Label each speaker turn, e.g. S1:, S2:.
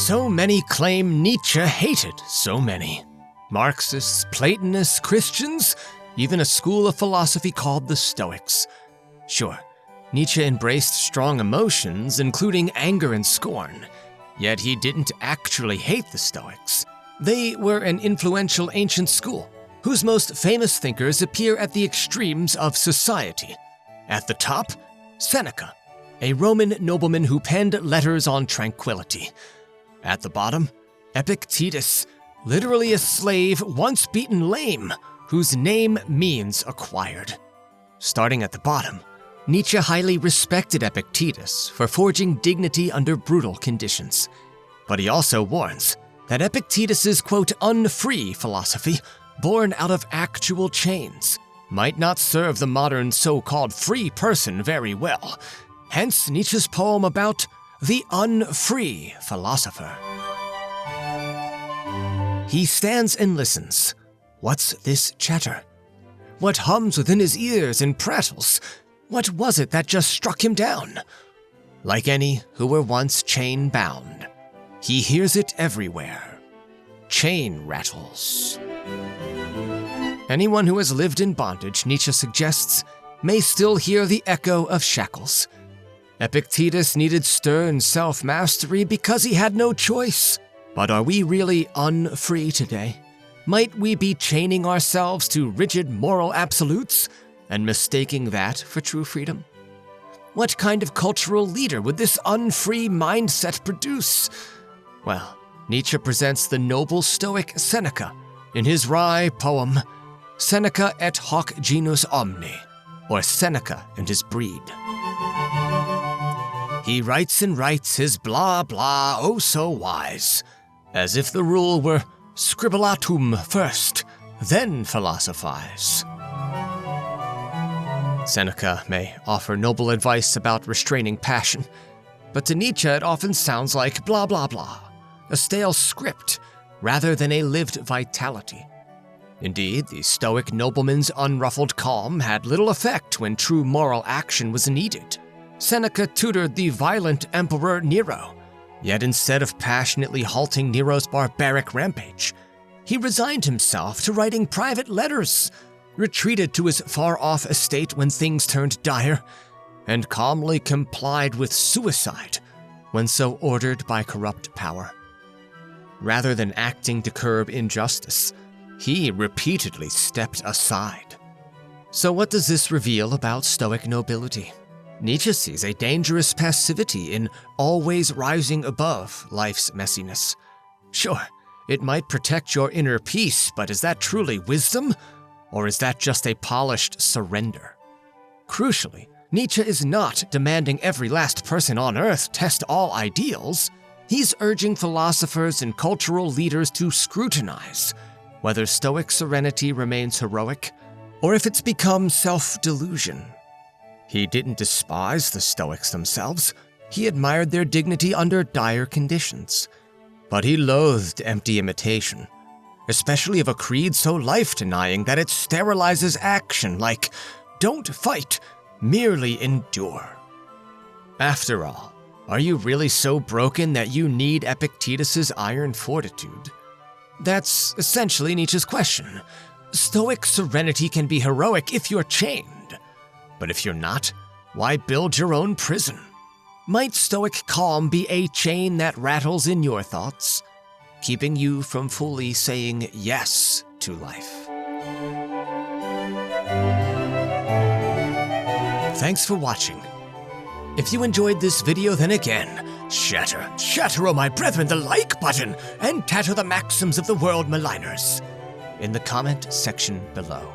S1: So many claim Nietzsche hated so many. Marxists, Platonists, Christians, even a school of philosophy called the Stoics. Sure, Nietzsche embraced strong emotions, including anger and scorn, yet he didn't actually hate the Stoics. They were an influential ancient school, whose most famous thinkers appear at the extremes of society. At the top, Seneca, a Roman nobleman who penned letters on tranquility. At the bottom, Epictetus, literally a slave once beaten lame, whose name means acquired. Starting at the bottom, Nietzsche highly respected Epictetus for forging dignity under brutal conditions. But he also warns that Epictetus's, quote, unfree philosophy, born out of actual chains, might not serve the modern so-called free person very well. Hence Nietzsche's poem about the unfree philosopher. He stands and listens. What's this chatter? What hums within his ears and prattles? What was it that just struck him down? Like any who were once chain-bound, he hears it everywhere. Chain rattles. Anyone who has lived in bondage, Nietzsche suggests, may still hear the echo of shackles. Epictetus needed stern self-mastery because he had no choice. But are we really unfree today? Might we be chaining ourselves to rigid moral absolutes and mistaking that for true freedom? What kind of cultural leader would this unfree mindset produce? Well, Nietzsche presents the noble Stoic Seneca in his wry poem, Seneca et hoc genus omne, or Seneca and his breed. He writes and writes his blah blah oh so wise, as if the rule were scribbulatum first, then philosophize. Seneca may offer noble advice about restraining passion, but to Nietzsche it often sounds like blah blah blah, a stale script rather than a lived vitality. Indeed, the Stoic nobleman's unruffled calm had little effect when true moral action was needed. Seneca tutored the violent Emperor Nero, yet instead of passionately halting Nero's barbaric rampage, he resigned himself to writing private letters, retreated to his far-off estate when things turned dire, and calmly complied with suicide when so ordered by corrupt power. Rather than acting to curb injustice, he repeatedly stepped aside. So what does this reveal about Stoic nobility? Nietzsche sees a dangerous passivity in always rising above life's messiness. Sure, it might protect your inner peace, but is that truly wisdom? Or is that just a polished surrender? Crucially, Nietzsche is not demanding every last person on earth test all ideals. He's urging philosophers and cultural leaders to scrutinize whether Stoic serenity remains heroic, or if it's become self-delusion. He didn't despise the Stoics themselves. He admired their dignity under dire conditions. But he loathed empty imitation, especially of a creed so life-denying that it sterilizes action like, don't fight, merely endure. After all, are you really so broken that you need Epictetus's iron fortitude? That's essentially Nietzsche's question. Stoic serenity can be heroic if you're chained. But if you're not, why build your own prison? Might Stoic calm be a chain that rattles in your thoughts, keeping you from fully saying yes to life? Thanks for watching. If you enjoyed this video, then again, shatter, oh my brethren, the like button, and tatter the maxims of the world maligners in the comment section below.